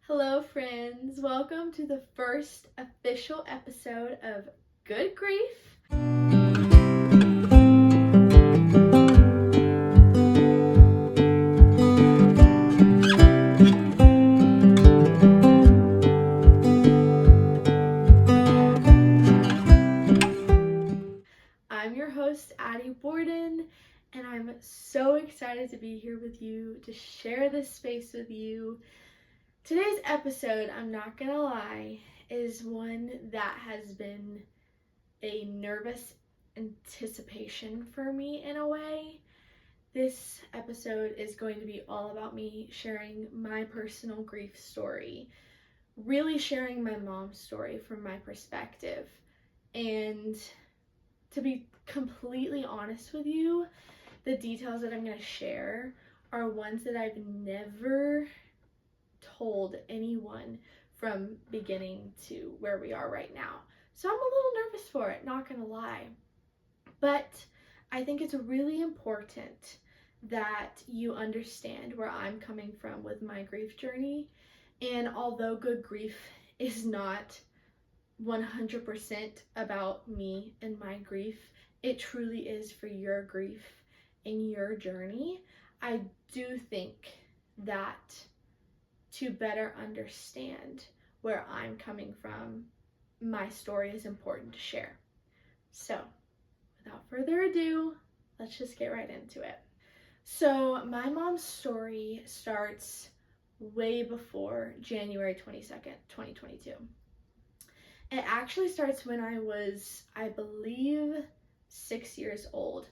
Hello, friends. Welcome to the first official episode of Good Grief. I'm your host, Addie Borden, and I'm so excited to be here with you to share this space with you. Today's episode, I'm not gonna lie, is one that has been a nervous anticipation for me in a way. This episode is going to be all about me sharing my personal grief story, really sharing my mom's story from my perspective. And to be completely honest with you, the details that I'm going to share are ones that I've never told anyone from beginning to where we are right now. So I'm a little nervous for it, not gonna lie. But I think it's really important that you understand where I'm coming from with my grief journey. And although Good Grief is not 100% about me and my grief, it truly is for your grief and your journey. I do think that to better understand where I'm coming from, my story is important to share. So, without further ado, let's just get right into it. So, my mom's story starts way before January 22nd, 2022. It actually starts when I was, I believe, 6 years old.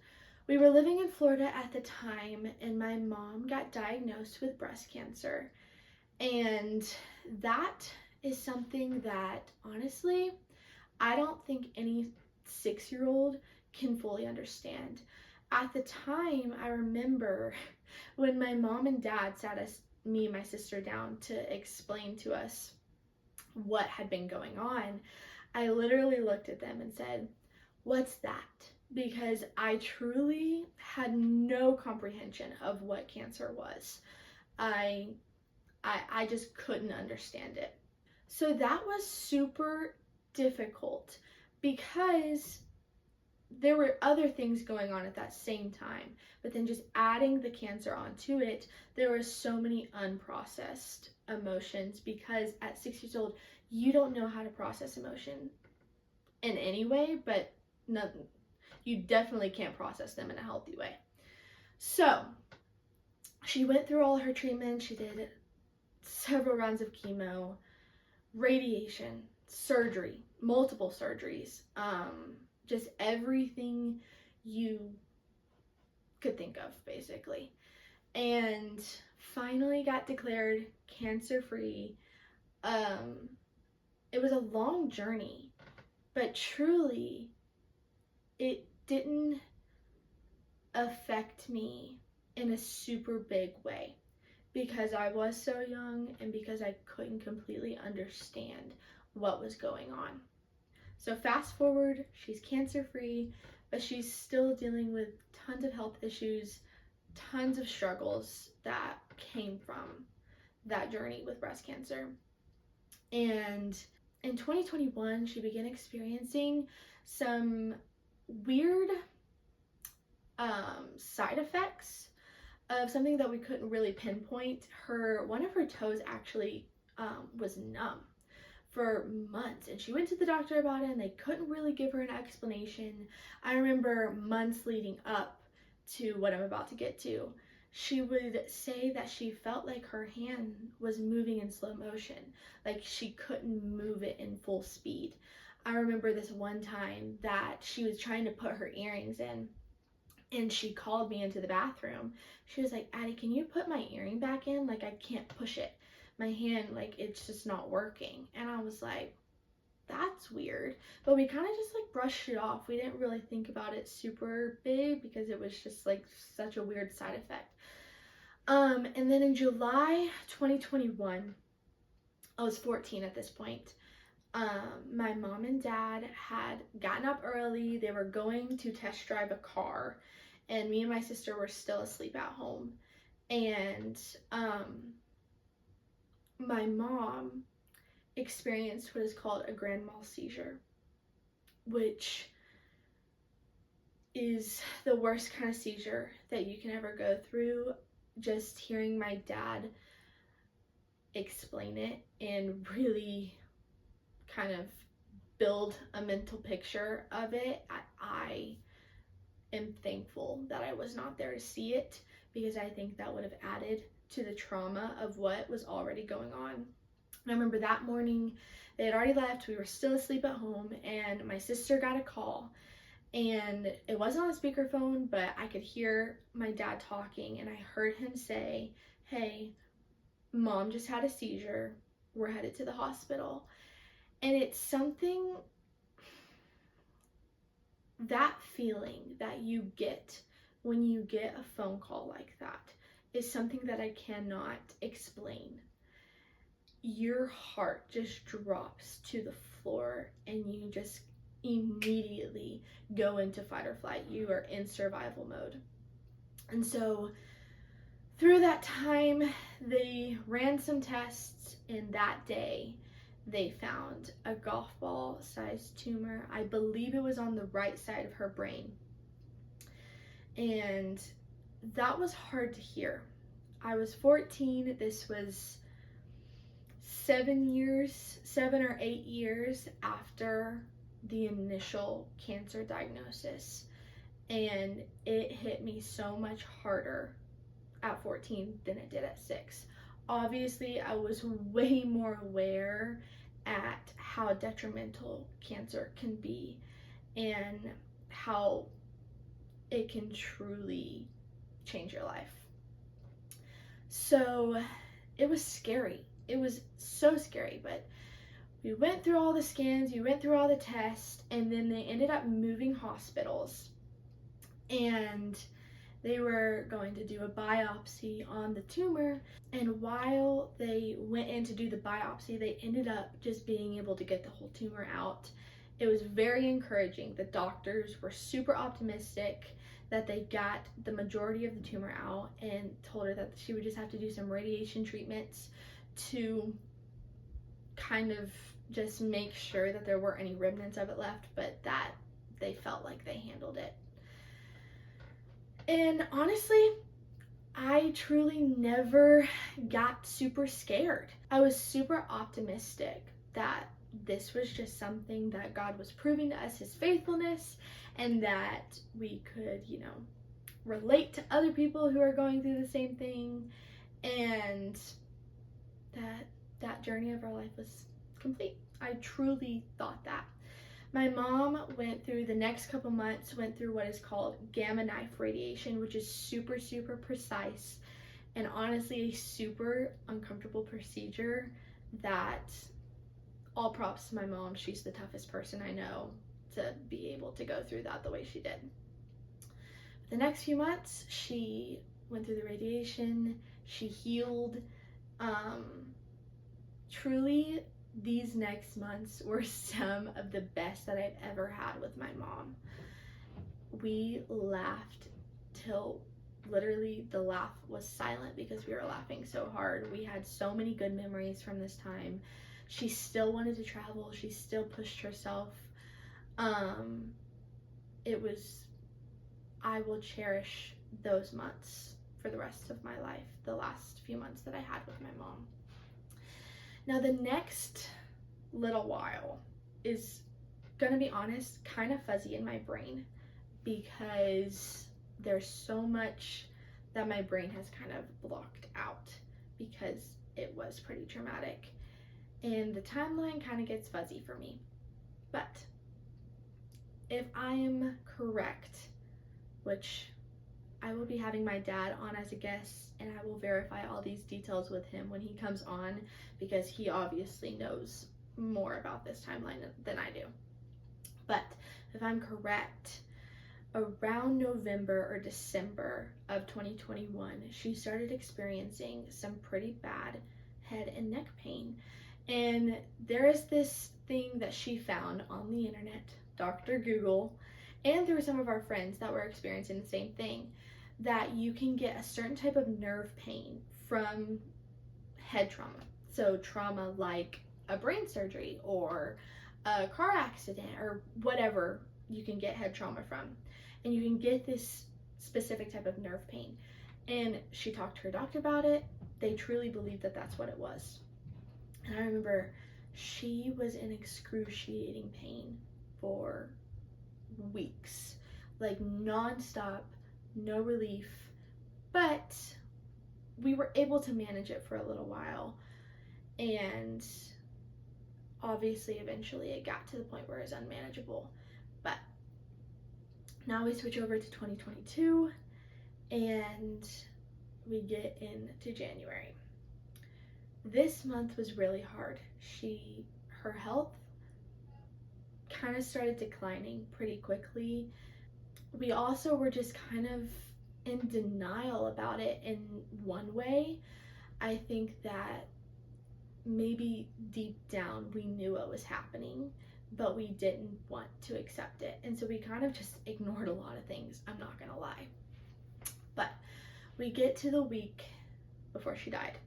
We were living in Florida at the time, and my mom got diagnosed with breast cancer. And that is something that, honestly, I don't think any 6-year-old can fully understand. At the time, I remember when my mom and dad sat me and my sister down to explain to us what had been going on, I literally looked at them and said, "What's that?" Because I truly had no comprehension of what cancer was. I just couldn't understand it. So that was super difficult because there were other things going on at that same time, but then just adding the cancer onto it, there were so many unprocessed emotions because at 6 years old, you don't know how to process emotion in any way, but you definitely can't process them in a healthy way. So she went through all her treatment. She did several rounds of chemo, radiation, surgery, multiple surgeries, just everything you could think of, basically. And finally got declared cancer-free. It was a long journey, but truly, it didn't affect me in a super big way, because I was so young and because I couldn't completely understand what was going on. So fast forward, she's cancer-free, but she's still dealing with tons of health issues, tons of struggles that came from that journey with breast cancer. And in 2021, she began experiencing some weird side effects of something that we couldn't really pinpoint. One of her toes actually was numb for months, and she went to the doctor about it and they couldn't really give her an explanation. I remember months leading up to what I'm about to get to, she would say that she felt like her hand was moving in slow motion, like she couldn't move it in full speed. I remember this one time that she was trying to put her earrings in, and she called me into the bathroom. She was like, "Addie, can you put my earring back in? Like, I can't push it. My hand, like, it's just not working." And I was like, that's weird. But we kind of just like brushed it off. We didn't really think about it super big because it was just like such a weird side effect. And then in July 2021, I was 14 at this point. My mom and dad had gotten up early. They were going to test drive a car, and me and my sister were still asleep at home. And my mom experienced what is called a grand mal seizure, which is the worst kind of seizure that you can ever go through. Just hearing my dad explain it and really kind of build a mental picture of it, I am thankful that I was not there to see it, because I think that would have added to the trauma of what was already going on. And I remember that morning, they had already left, we were still asleep at home, and my sister got a call, and it wasn't on a speakerphone, but I could hear my dad talking, and I heard him say, "Hey, mom just had a seizure, we're headed to the hospital." And it's something, that feeling that you get when you get a phone call like that is something that I cannot explain. Your heart just drops to the floor and you just immediately go into fight or flight. You are in survival mode. And so through that time, they ran some tests, and that day they found a golf ball sized tumor. I believe it was on the right side of her brain. And that was hard to hear. I was 14. This was 7 or 8 years after the initial cancer diagnosis. And it hit me so much harder at 14 than it did at 6. Obviously, I was way more aware at how detrimental cancer can be and how it can truly change your life. So it was scary. It was so scary, but we went through all the scans, we went through all the tests, and then they ended up moving hospitals. And they were going to do a biopsy on the tumor, and while they went in to do the biopsy, they ended up just being able to get the whole tumor out. It was very encouraging. The doctors were super optimistic that they got the majority of the tumor out, and told her that she would just have to do some radiation treatments to kind of just make sure that there weren't any remnants of it left, but that they felt like they handled it. And honestly, I truly never got super scared. I was super optimistic that this was just something that God was proving to us, his faithfulness, and that we could, relate to other people who are going through the same thing, and that journey of our life was complete. I truly thought that. My mom went through the next couple months, went through what is called gamma knife radiation, which is super, super precise and honestly a super uncomfortable procedure that, all props to my mom. She's the toughest person I know to be able to go through that the way she did. The next few months, she went through the radiation, she healed. Truly, these next months were some of the best that I've ever had with my mom. We laughed till literally the laugh was silent because we were laughing so hard. We had so many good memories from this time. She still wanted to travel. She still pushed herself. I will cherish those months for the rest of my life, the last few months that I had with my mom. Now, the next little while is, gonna be honest, kind of fuzzy in my brain, because there's so much that my brain has kind of blocked out because it was pretty traumatic, and the timeline kind of gets fuzzy for me. But if I am correct, which I will be having my dad on as a guest, and I will verify all these details with him when he comes on, because he obviously knows more about this timeline than I do. But if I'm correct, around November or December of 2021, she started experiencing some pretty bad head and neck pain. And there is this thing that she found on the internet, Dr. Google, and through some of our friends that were experiencing the same thing, that you can get a certain type of nerve pain from head trauma. So trauma like a brain surgery or a car accident or whatever you can get head trauma from. And you can get this specific type of nerve pain. And she talked to her doctor about it. They truly believed that that's what it was. And I remember she was in excruciating pain for weeks, like nonstop, no relief. But we were able to manage it for a little while. And obviously, eventually, it got to the point where it was unmanageable. But now we switch over to 2022 and we get into January. This month was really hard. Her health kind of started declining pretty quickly. We also were just kind of in denial about it in one way. I think that maybe deep down we knew what was happening, but we didn't want to accept it. And so we kind of just ignored a lot of things, I'm not gonna lie. But we get to the week before she died.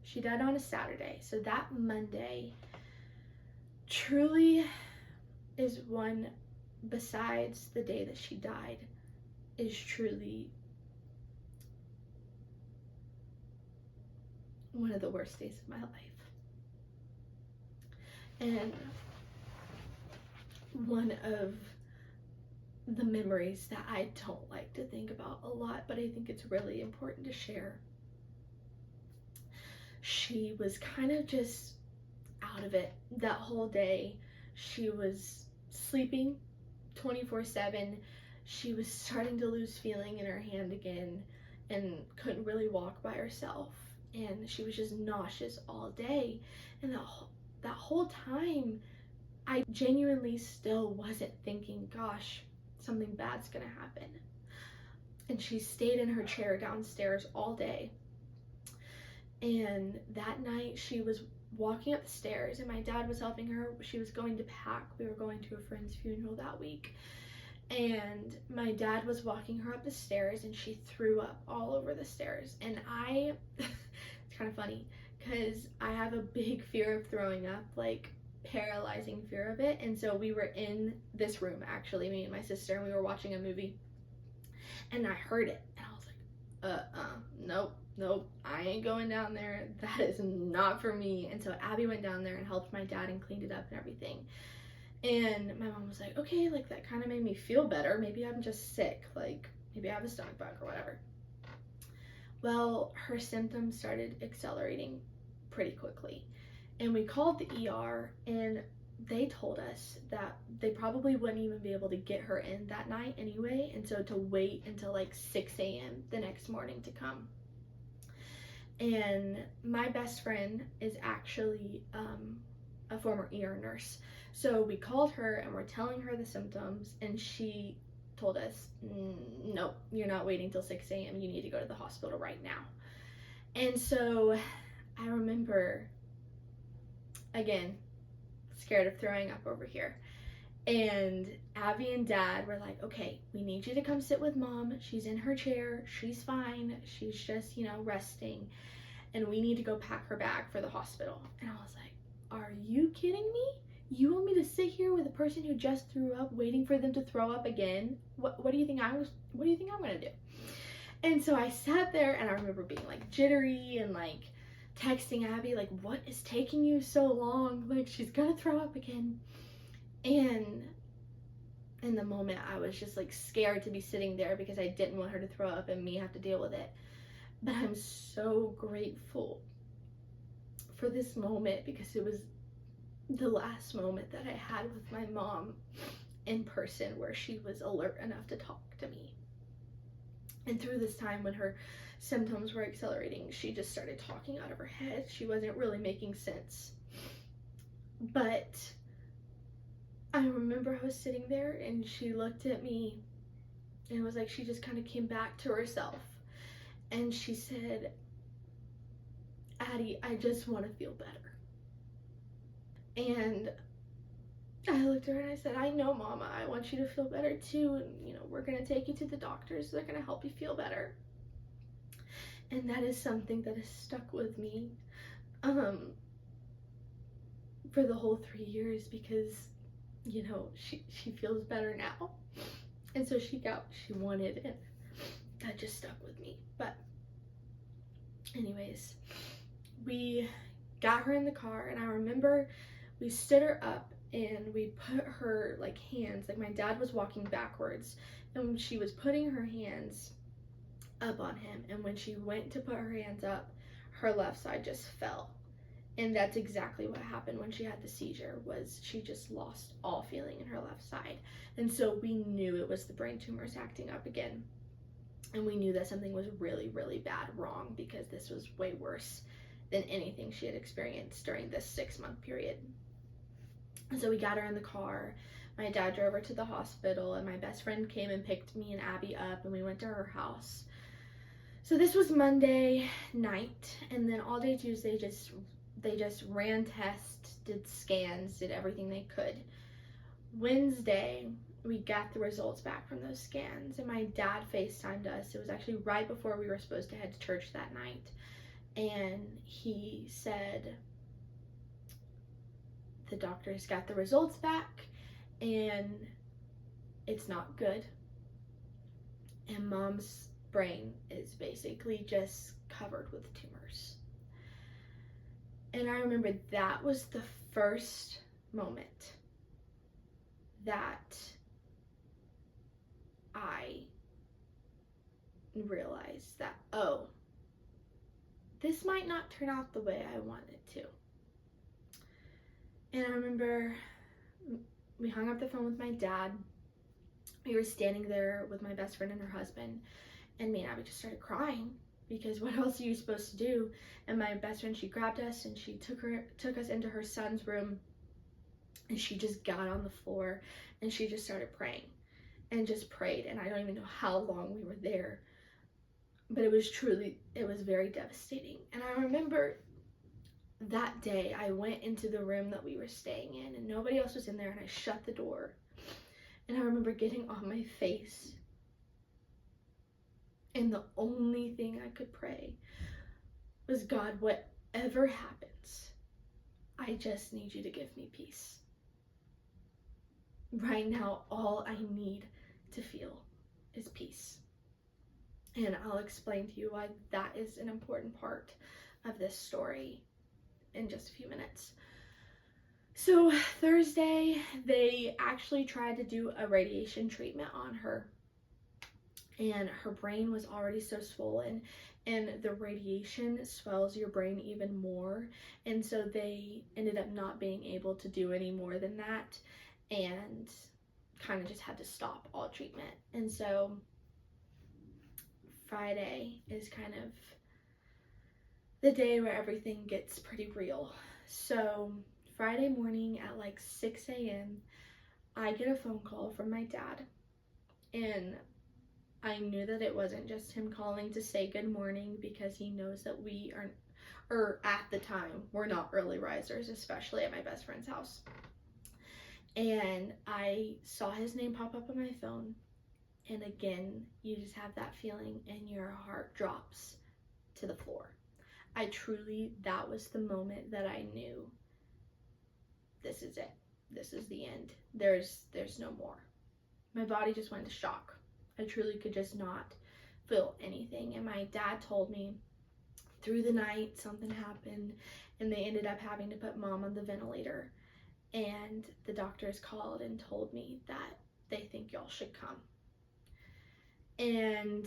She died on a Saturday. So that Monday truly is one, besides the day that she died, is truly one of the worst days of my life. And one of the memories that I don't like to think about a lot, but I think it's really important to share. She was kind of just out of it that whole day. She was sleeping 24/7. She was starting to lose feeling in her hand again and couldn't really walk by herself. And she was just nauseous all day. And that whole time, I genuinely still wasn't thinking, gosh, something bad's gonna happen. And she stayed in her chair downstairs all day. And that night she was walking up the stairs and my dad was helping her. She was going to pack. We were going to a friend's funeral that week. And my dad was walking her up the stairs and she threw up all over the stairs. And it's kind of funny because I have a big fear of throwing up, like paralyzing fear of it. And so we were in this room, actually, me and my sister, and we were watching a movie and I heard it and I was like, nope, I ain't going down there. That is not for me. And so Abby went down there and helped my dad and cleaned it up and everything. And my mom was like, okay, like that kind of made me feel better. Maybe I'm just sick. Like maybe I have a stomach bug or whatever. Well, her symptoms started accelerating pretty quickly. And we called the ER and they told us that they probably wouldn't even be able to get her in that night anyway. And so to wait until like 6 a.m. the next morning to come. And my best friend is actually a former ER nurse. So we called her and we're telling her the symptoms and she told us, nope, you're not waiting till 6 a.m. You need to go to the hospital right now. And so I remember, again, scared of throwing up over here. And Abby and Dad were like, okay, we need you to come sit with Mom. She's in her chair. She's fine. She's just, resting. And we need to go pack her bag for the hospital. And I was like, are you kidding me? You want me to sit here with a person who just threw up, waiting for them to throw up again? What do you think I'm gonna do? And so I sat there and I remember being like jittery and like texting Abby, like, what is taking you so long? Like, she's gonna throw up again. And in the moment I was just like scared to be sitting there because I didn't want her to throw up and me have to deal with it. But I'm so grateful for this moment because it was the last moment that I had with my mom in person where she was alert enough to talk to me. And through this time when her symptoms were accelerating, she just started talking out of her head. She wasn't really making sense. But I remember I was sitting there and she looked at me and it was like she just kind of came back to herself. And she said, Addie, I just want to feel better. And I looked at her and I said, I know, Mama, I want you to feel better too. And, we're going to take you to the doctors. They're going to help you feel better. And that is something that has stuck with me. for the whole 3 years because, you know, she feels better now. And so she got what she wanted, and that just stuck with me. But anyways, we got her in the car, and I remember we stood her up and we put her like hands, like my dad was walking backwards, and she was putting her hands up on him, and when she went to put her hands up, her left side just fell. And that's exactly what happened when she had the seizure, was she just lost all feeling in her left side. And so we knew it was the brain tumors acting up again. And we knew that something was really, really bad wrong, because this was way worse than anything she had experienced during this 6-month period. And so we got her in the car. My dad drove her to the hospital, and my best friend came and picked me and Abby up, and we went to her house. So this was Monday night, and then all day Tuesday they just ran tests, did scans, did everything they could. Wednesday, we got the results back from those scans, and my dad FaceTimed us. It was actually right before we were supposed to head to church that night. And he said, the doctors got the results back, and it's not good. And mom's brain is basically just covered with tumors. And I remember that was the first moment that I realized that, oh, this might not turn out the way I want it to. And I remember we hung up the phone with my dad. We were standing there with my best friend and her husband, and me and Abby just started crying, because what else are you supposed to do? And my best friend, she grabbed us and she took us into her son's room, and she just got on the floor and she just started praying and just prayed. And I don't even know how long we were there, but it was very devastating. And I remember that day I went into the room that we were staying in, and nobody else was in there, and I shut the door. And I remember getting on my face, and the only thing I could pray was, God, whatever happens, I just need you to give me peace. Right now, all I need to feel is peace. And I'll explain to you why that is an important part of this story in just a few minutes. So Thursday, they actually tried to do a radiation treatment on her, and her brain was already so swollen, and the radiation swells your brain even more. And so they ended up not being able to do any more than that, and kind of just had to stop all treatment. And so Friday is kind of the day where everything gets pretty real. So Friday morning at like 6 a.m., I get a phone call from my dad, and I knew that it wasn't just him calling to say good morning, because he knows that we aren't, or at the time, we're not early risers, especially at my best friend's house. And I saw his name pop up on my phone, and again, you just have that feeling and your heart drops to the floor. That was the moment that I knew, this is it. This is the end. There's no more. My body just went into shock. I truly could just not feel anything. And my dad told me through the night something happened, and they ended up having to put mom on the ventilator. And the doctors called and told me that they think y'all should come. And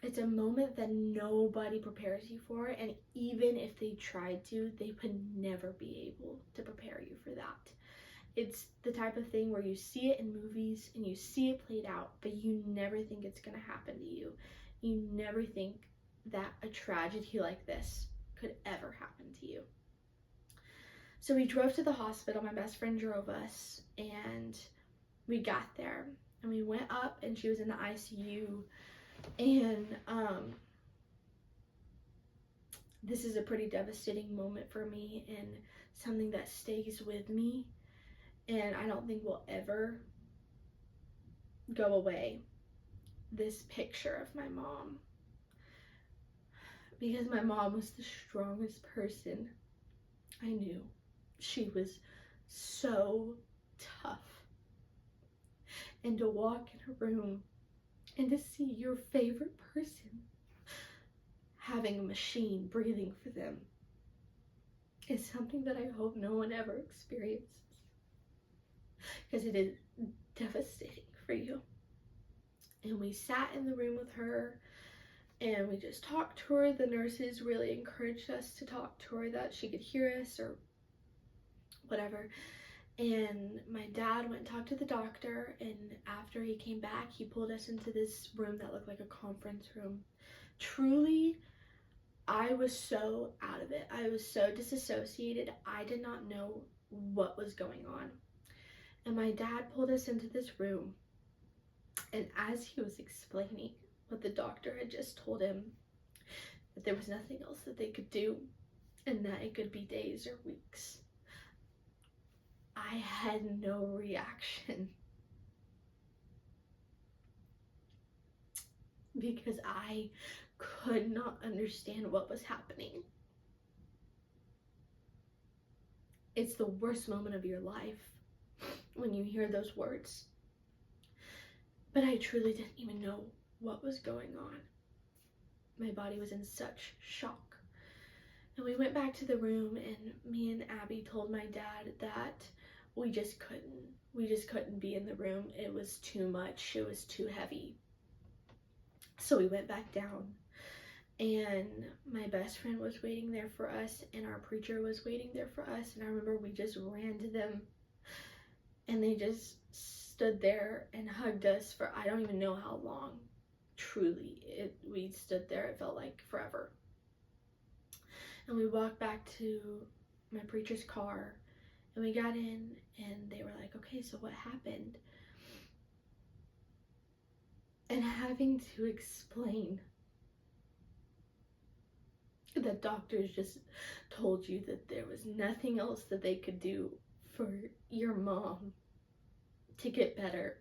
it's a moment that nobody prepares you for, and even if they tried to, they would never be able to prepare you for that. It's the type of thing where you see it in movies and you see it played out, but you never think it's gonna happen to you. You never think that a tragedy like this could ever happen to you. So we drove to the hospital. My best friend drove us, and we got there, and we went up, and she was in the ICU. And this is a pretty devastating moment for me, and something that stays with me, and I don't think will ever go away. This picture of my mom, because my mom was the strongest person I knew she was so tough. And to walk in a room and to see your favorite person having a machine breathing for them is something that I hope no one ever experiences, because it is devastating for you. And we sat in the room with her and we just talked to her. The nurses really encouraged us to talk to her, that she could hear us or whatever. And my dad went and talked to the doctor, and after he came back, he pulled us into this room that looked like a conference room. Truly, I was so out of it. I was so disassociated. I did not know what was going on. And my dad pulled us into this room, and as he was explaining what the doctor had just told him, that there was nothing else that they could do, and that it could be days or weeks, I had no reaction, because I could not understand what was happening. It's the worst moment of your life when you hear those words. But I truly didn't even know what was going on. My body was in such shock. And we went back to the room, and me and Abby told my dad that we just couldn't be in the room. It was too much. It was too heavy. So we went back down, and my best friend was waiting there for us, and our preacher was waiting there for us. And I remember we just ran to them, and they just stood there and hugged us for I don't even know how long. Truly, we stood there, it felt like forever. And we walked back to my preacher's car, and we got in, and they were like, okay, so what happened? And having to explain that doctors just told you that there was nothing else that they could do for your mom to get better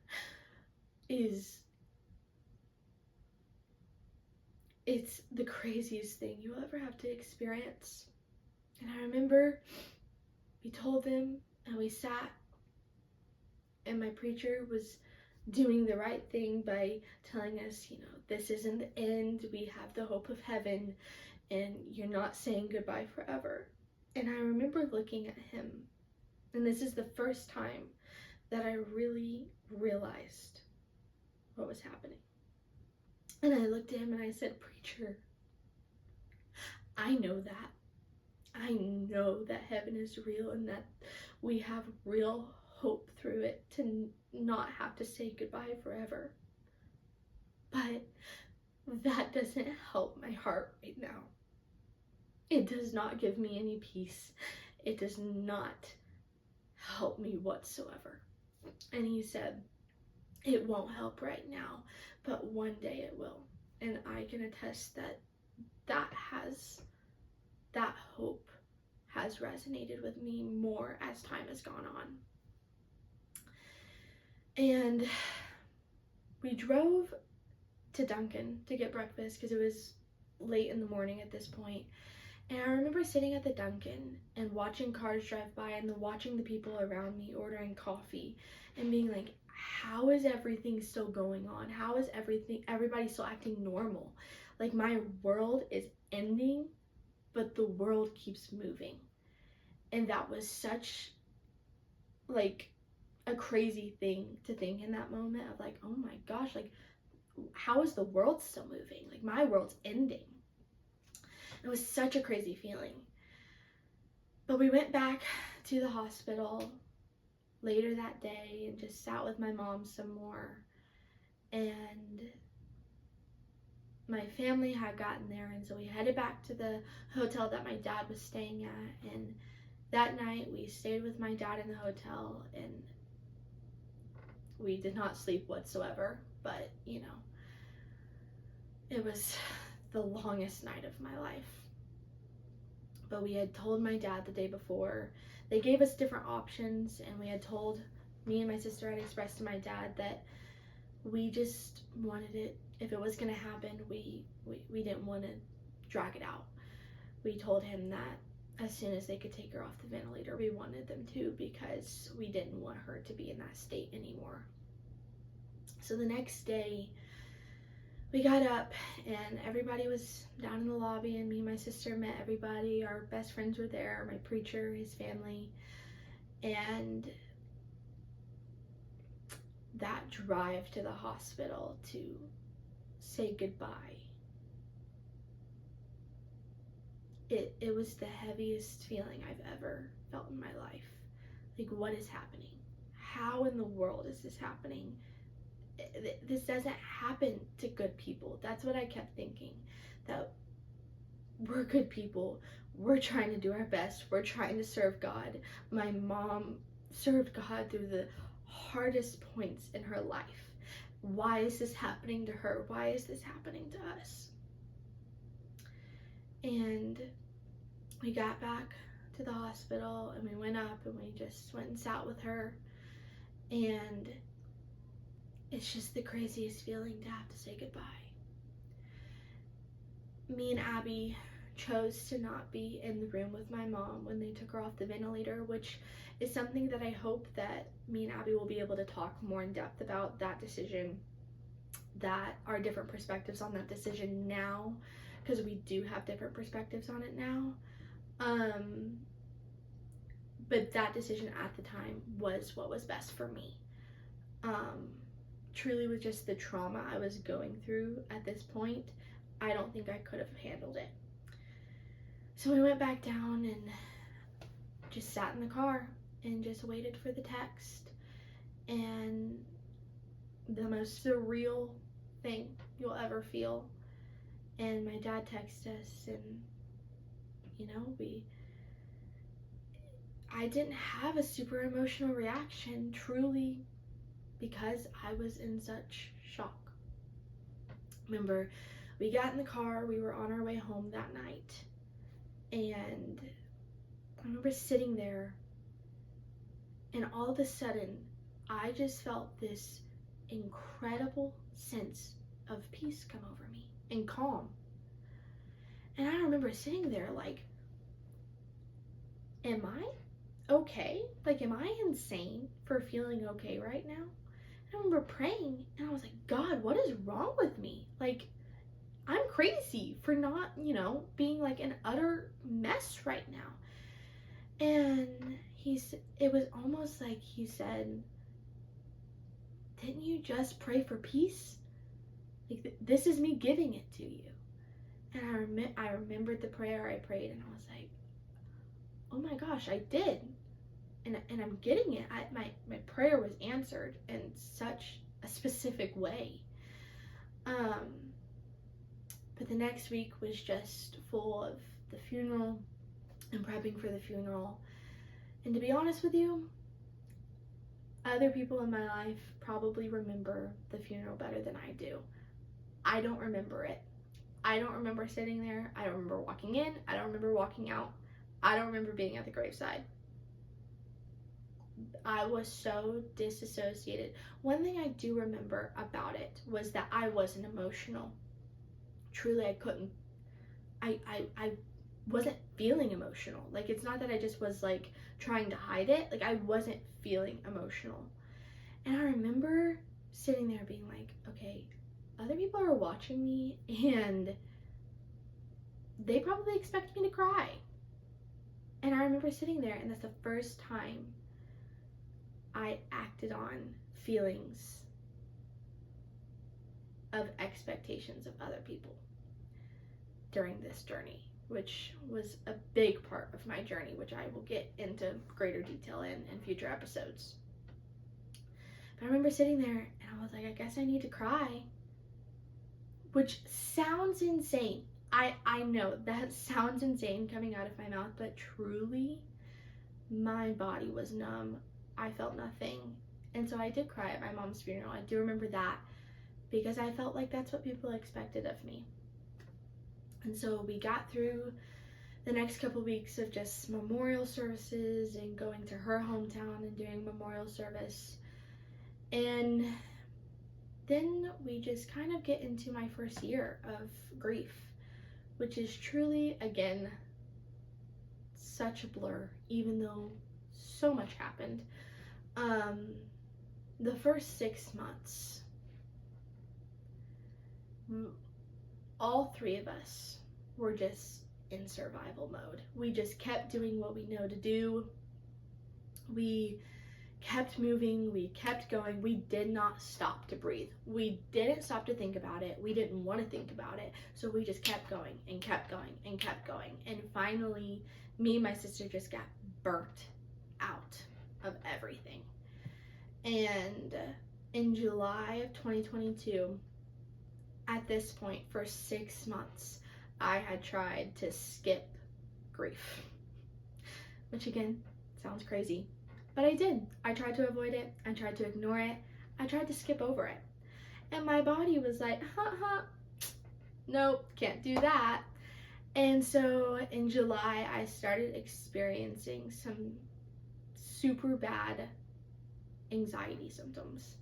it's the craziest thing you'll ever have to experience. And I remember we told them, and we sat, and my preacher was doing the right thing by telling us, this isn't the end. We have the hope of heaven, and you're not saying goodbye forever. And I remember looking at him, and this is the first time that I really realized what was happening. And I looked at him and I said, preacher, I know that. I know that heaven is real, and that we have real hope through it to not have to say goodbye forever. But that doesn't help my heart right now. It does not give me any peace. It does not help me whatsoever. And he said, it won't help right now, but one day it will. And I can attest that that hope has resonated with me more as time has gone on. And we drove to Dunkin' to get breakfast because it was late in the morning at this point. And I remember sitting at the Dunkin' and watching cars drive by, and then watching the people around me ordering coffee and being like, how is everything still going on? How is everybody still acting normal? Like, my world is ending, but the world keeps moving. And that was such like a crazy thing to think in that moment of like, oh my gosh, like, how is the world still moving? Like, my world's ending. It was such a crazy feeling. But we went back to the hospital later that day and just sat with my mom some more. And my family had gotten there, and so we headed back to the hotel that my dad was staying at. And that night we stayed with my dad in the hotel, and we did not sleep whatsoever, but it was the longest night of my life. But we had told my dad the day before. They gave us different options, and we had told, me and my sister had expressed to my dad that we just wanted it. If it was going to happen, we didn't want to drag it out. We told him that as soon as they could take her off the ventilator. We wanted them to, because we didn't want her to be in that state anymore. So the next day, we got up and everybody was down in the lobby, and me and my sister met everybody. Our best friends were there, my preacher, his family, and that drive to the hospital to say goodbye, it was the heaviest feeling I've ever felt in my life. Like, what is happening? How in the world is this happening? This doesn't happen to good people. That's what I kept thinking, that we're good people. We're trying to do our best. We're trying to serve God. My mom served God through the hardest points in her life. Why is this happening to her? Why is this happening to us? And we got back to the hospital, and we went up and we just went and sat with her, and it's just the craziest feeling to have to say goodbye. Me and Abby chose to not be in the room with my mom when they took her off the ventilator, which is something that I hope that me and Abby will be able to talk more in depth about, that decision, that our different perspectives on that decision now, because we do have different perspectives on it now. But that decision at the time was what was best for me. Truly, with just the trauma I was going through at this point, I don't think I could have handled it. So we went back down and just sat in the car and just waited for the text. And the most surreal thing you'll ever feel. And my dad texted us, and I didn't have a super emotional reaction, truly, because I was in such shock. Remember, we got in the car, we were on our way home that night, and I remember sitting there, and all of a sudden, I just felt this incredible sense of peace come over me, and calm. And I remember sitting there like, am I okay? Like, am I insane for feeling okay right now? I remember praying, and I was like, God, what is wrong with me? Like, I'm crazy for not, being like an utter mess right now. And it was almost like he said, didn't you just pray for peace? Like, this is me giving it to you. And I remembered the prayer I prayed, and I was like, oh my gosh, I did. And I'm getting it. My prayer was answered in such a specific way. But the next week was just full of the funeral and prepping for the funeral. And to be honest with you, other people in my life probably remember the funeral better than I do. I don't remember it. I don't remember sitting there. I don't remember walking in. I don't remember walking out. I don't remember being at the graveside. I was so disassociated. One thing I do remember about it was that I wasn't emotional. Truly, I couldn't. I wasn't feeling emotional. Like, it's not that I just was like trying to hide it. Like, I wasn't feeling emotional. And I remember sitting there being like, okay, other people are watching me, and they probably expect me to cry. And I remember sitting there, and that's the first time I acted on feelings of expectations of other people during this journey, which was a big part of my journey, which I will get into greater detail in future episodes. But I remember sitting there, and I was like, I guess I need to cry, which sounds insane. I know that sounds insane coming out of my mouth, but truly, my body was numb. I felt nothing. And so I did cry at my mom's funeral. I do remember that, because I felt like that's what people expected of me. And so we got through the next couple weeks of just memorial services and going to her hometown and doing memorial service. And then we just kind of get into my first year of grief, which is truly, again, such a blur, even though so much happened. The first 6 months, all three of us were just in survival mode. We just kept doing what we know to do. We kept moving, we kept going. We did not stop to breathe. We didn't stop to think about it. We didn't want to think about it. So we just kept going and kept going and kept going. And finally, me and my sister just got burnt out of everything. And in July of 2022, at this point, for 6 months, I had tried to skip grief. Which again, sounds crazy. But I did. I tried to avoid it. I tried to ignore it. I tried to skip over it. And my body was like, nope, can't do that. And so in July, I started experiencing some super bad anxiety symptoms.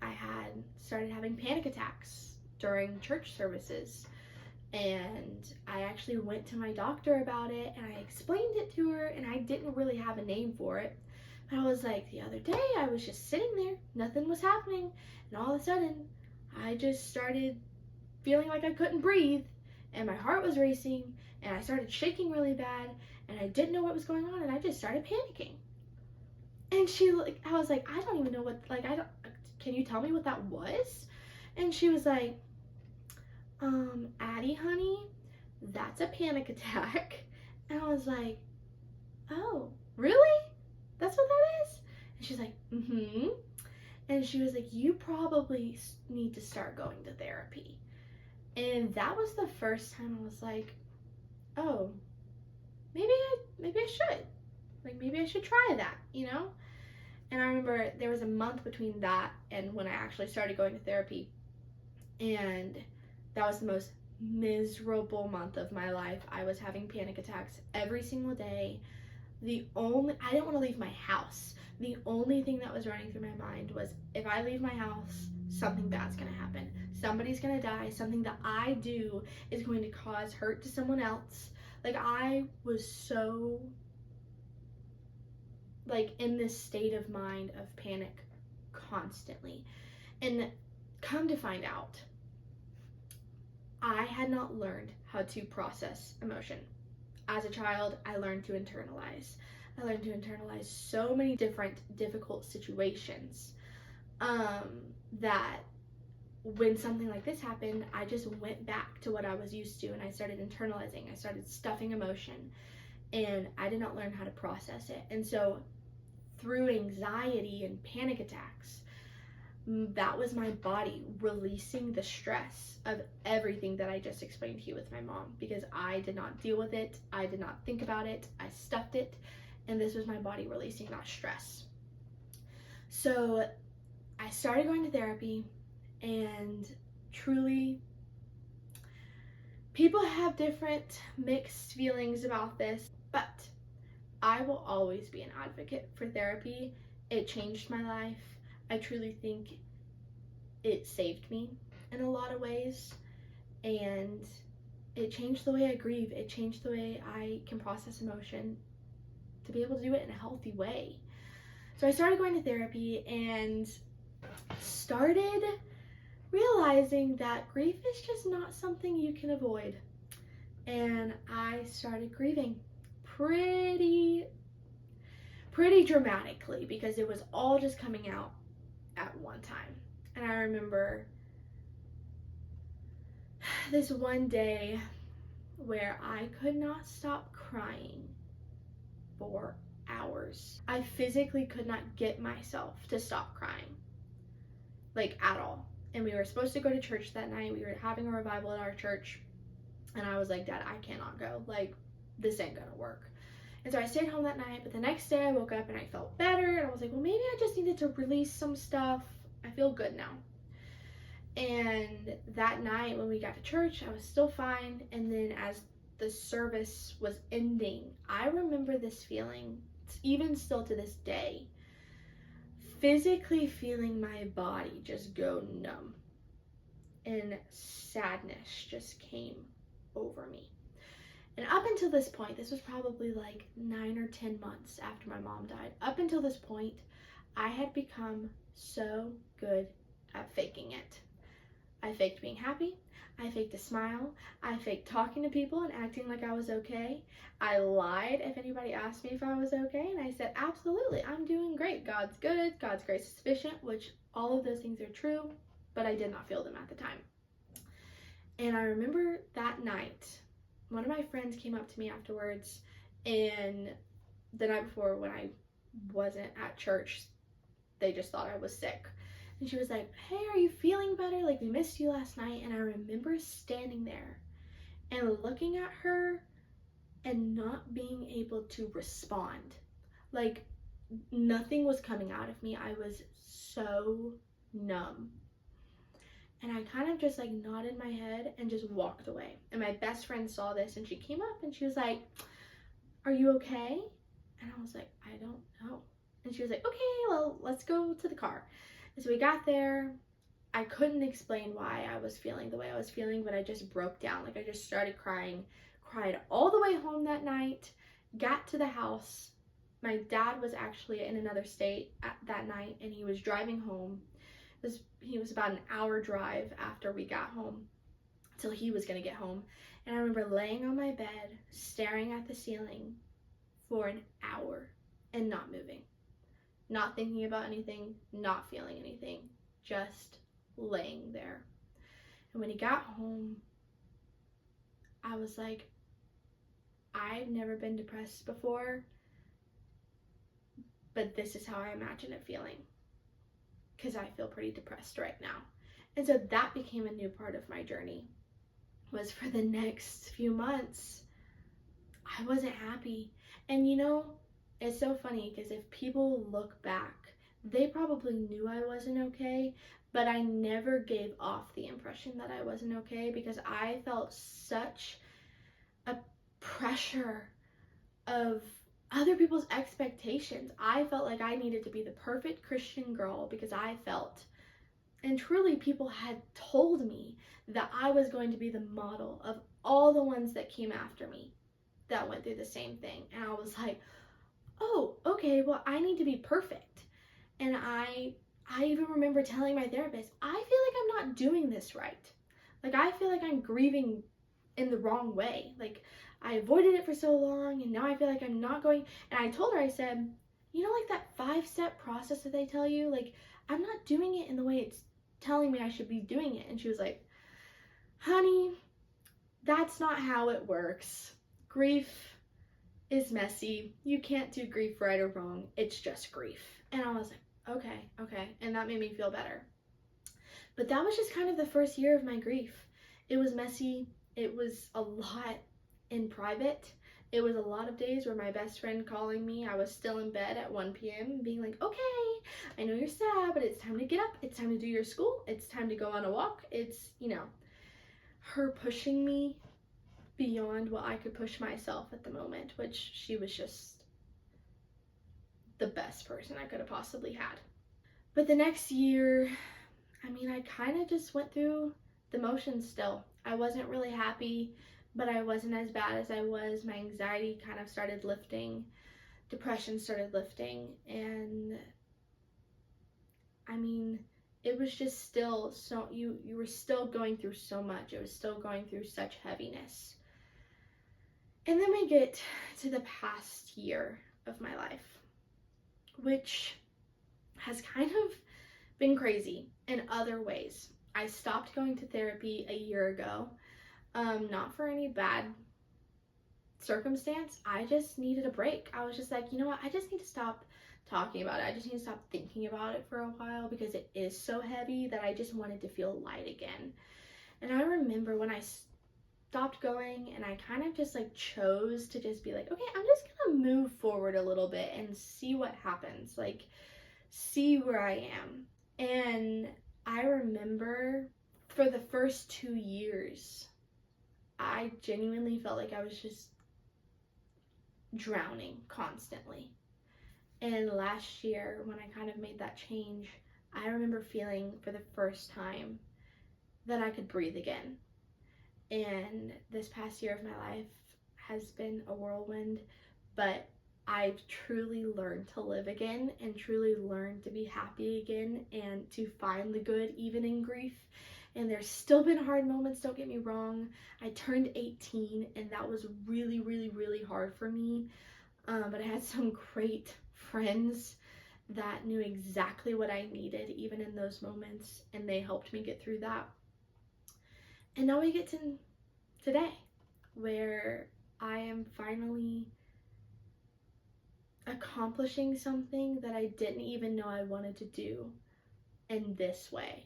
I had started having panic attacks during church services. And I actually went to my doctor about it, and I explained it to her, and I didn't really have a name for it. But I was like, the other day, I was just sitting there, nothing was happening, and all of a sudden, I just started feeling like I couldn't breathe, and my heart was racing, and I started shaking really bad, and I didn't know what was going on, and I just started panicking. And I was like, I don't even know what, can you tell me what that was? And she was like, Addie, honey, that's a panic attack. And I was like, oh, really? That's what that is? And she's like, mm-hmm. And she was like, you probably need to start going to therapy. And that was the first time I was like, oh, maybe I should. Maybe I should try that, you know? And I remember there was a month between that and when I actually started going to therapy. And that was the most miserable month of my life. I was having panic attacks every single day. I didn't want to leave my house. The only thing that was running through my mind was, if I leave my house, something bad's going to happen. Somebody's going to die. Something that I do is going to cause hurt to someone else. I was so, in this state of mind of panic constantly. And come to find out, I had not learned how to process emotion. As a child, I learned to internalize. I learned to internalize so many different difficult situations that when something like this happened, I just went back to what I was used to, and I started internalizing. I started stuffing emotion, and I did not learn how to process it. And so through anxiety and panic attacks, that was my body releasing the stress of everything that I just explained to you with my mom, because I did not deal with it. I did not think about it. I stuffed it, and this was my body releasing that stress. So I started going to therapy, and truly, people have different mixed feelings about this, but I will always be an advocate for therapy. It changed my life. I truly think it saved me in a lot of ways, and it changed the way I grieve. It changed the way I can process emotion to be able to do it in a healthy way. So I started going to therapy and started realizing that grief is just not something you can avoid. And I started grieving pretty dramatically, because it was all just coming out at one time. And I remember this one day where I could not stop crying for hours. I physically could not get myself to stop crying, at all. And we were supposed to go to church that night. We were having a revival at our church, and I was like, Dad, I cannot go. This ain't gonna work. And so I stayed home that night, but the next day I woke up and I felt better, and I was like, well, maybe I just needed to release some stuff. I feel good now. And that night when we got to church, I was still fine. And then as the service was ending, I remember this feeling, even still to this day, physically feeling my body just go numb, and sadness just came over me. And up until this point, this was probably like 9 or 10 months after my mom died. Up until this point, I had become so good at faking it. I faked being happy. I faked a smile. I faked talking to people and acting like I was okay. I lied if anybody asked me if I was okay, and I said, absolutely, I'm doing great. God's good. God's grace is sufficient, which all of those things are true, but I did not feel them at the time. And I remember that night, one of my friends came up to me afterwards, and the night before when I wasn't at church, they just thought I was sick. And she was like, hey, are you feeling better? Like, we missed you last night. And I remember standing there and looking at her and not being able to respond. Like, nothing was coming out of me. I was so numb. And I kind of just like nodded my head and just walked away. And my best friend saw this and she came up and she was like, are you okay? And I was like, I don't know. And she was like, okay, well, let's go to the car. And so we got there. I couldn't explain why I was feeling the way I was feeling, but I just broke down. Like, I just started crying, cried all the way home that night, got to the house. My dad was actually in another state that night, and he was driving home. He was about an hour drive after we got home till he was gonna get home. And I remember laying on my bed, staring at the ceiling for an hour and not moving. Not thinking about anything, not feeling anything, just laying there. And when he got home, I was like, I've never been depressed before, but this is how I imagine it feeling, because I feel pretty depressed right now. And so that became a new part of my journey, was for the next few months, I wasn't happy. And you know, it's so funny because if people look back, they probably knew I wasn't okay, but I never gave off the impression that I wasn't okay because I felt such a pressure of other people's expectations. I felt like I needed to be the perfect Christian girl because I felt, and truly people had told me that I was going to be the model of all the ones that came after me that went through the same thing. And I was like, oh, okay, well, I need to be perfect. And I even remember telling my therapist, I feel like I'm not doing this right. Like, I feel like I'm grieving in the wrong way. Like, I avoided it for so long, and now I feel like I'm not going. And I told her, I said, you know, like that 5-step process that they tell you, like, I'm not doing it in the way it's telling me I should be doing it. And she was like, honey, that's not how it works. Grief is messy. You can't do grief right or wrong. It's just grief. And I was like, okay. And that made me feel better. But that was just kind of the first year of my grief. It was messy. It was a lot in private. It was a lot of days where my best friend calling me, I was still in bed at 1 p.m. being like, okay, I know you're sad, but it's time to get up. It's time to do your school. It's time to go on a walk. It's, you know, her pushing me beyond what I could push myself at the moment, which she was just the best person I could have possibly had. But the next year, I mean, I kind of just went through the motions still. I wasn't really happy, but I wasn't as bad as I was. My anxiety kind of started lifting. Depression started lifting. And I mean, it was just still so, you were still going through so much. It was still going through such heaviness. And then we get to the past year of my life, which has kind of been crazy in other ways. I stopped going to therapy a year ago, not for any bad circumstance. I just needed a break. I was just like, you know what? I just need to stop talking about it. I just need to stop thinking about it for a while because it is so heavy that I just wanted to feel light again. And I remember when I stopped going and I kind of just like chose to just be like, okay, I'm just gonna move forward a little bit and see what happens, like see where I am. And I remember for the first 2 years, I genuinely felt like I was just drowning constantly. And last year, when I kind of made that change, I remember feeling for the first time that I could breathe again. And this past year of my life has been a whirlwind, but I've truly learned to live again and truly learned to be happy again and to find the good even in grief. And there's still been hard moments, don't get me wrong. I turned 18 and that was really, really, really hard for me. But I had some great friends that knew exactly what I needed even in those moments, and they helped me get through that. And now we get to today, where I am finally accomplishing something that I didn't even know I wanted to do in this way,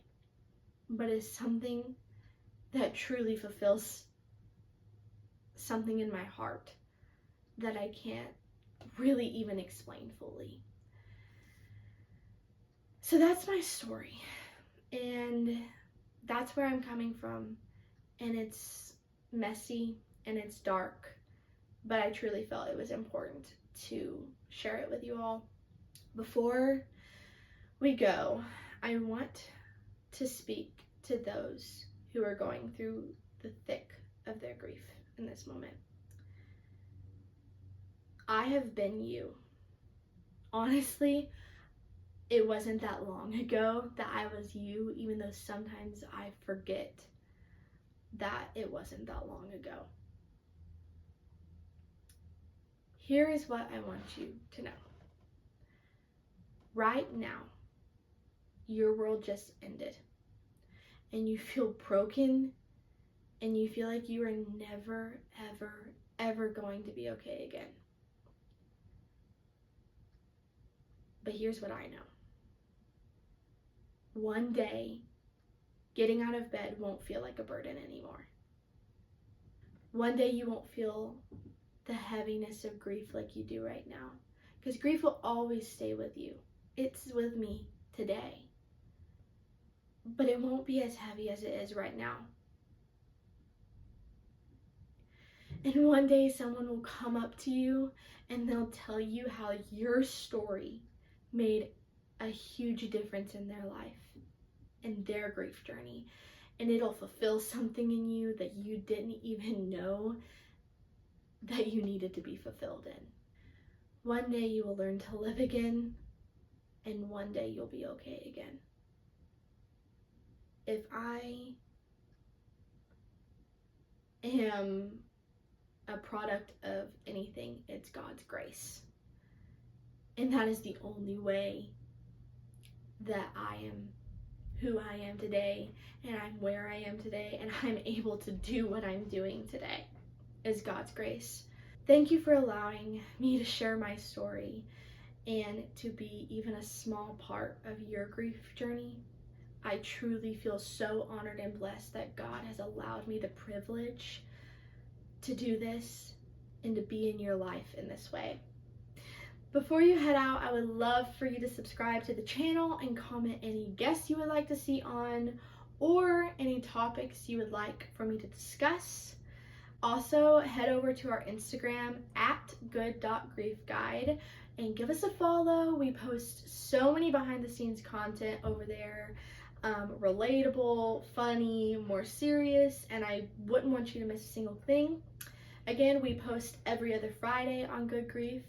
but is something that truly fulfills something in my heart that I can't really even explain fully. So that's my story, and that's where I'm coming from, and it's messy and it's dark, but I truly felt it was important to share it with you all. Before we go, I want to speak to those who are going through the thick of their grief in this moment. I have been you. Honestly, it wasn't that long ago that I was you, even though sometimes I forget that it wasn't that long ago. Here is what I want you to know. Right now, your world just ended, and you feel broken, and you feel like you are never, ever, ever going to be okay again. But here's what I know. One day, getting out of bed won't feel like a burden anymore. One day you won't feel the heaviness of grief like you do right now, because grief will always stay with you. It's with me today, but it won't be as heavy as it is right now. And one day someone will come up to you and they'll tell you how your story made a huge difference in their life, in their grief journey, and it'll fulfill something in you that you didn't even know that you needed to be fulfilled in. One day you will learn to live again, and one day you'll be okay again. If I am a product of anything, it's God's grace. And that is the only way that I am who I am today, and I'm where I am today, and I'm able to do what I'm doing today, is God's grace. Thank you for allowing me to share my story and to be even a small part of your grief journey. I truly feel so honored and blessed that God has allowed me the privilege to do this and to be in your life in this way. Before you head out, I would love for you to subscribe to the channel and comment any guests you would like to see on, or any topics you would like for me to discuss. Also, head over to our Instagram at good.griefguide and give us a follow. We post so many behind the scenes content over there. Relatable, funny, more serious, and I wouldn't want you to miss a single thing. Again, we post every other Friday on Good Grief,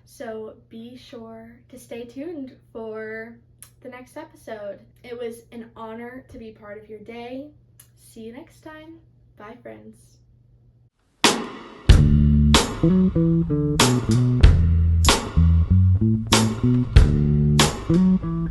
so be sure to stay tuned for the next episode. It was an honor to be part of your day. See you next time. Bye, friends. Thank you.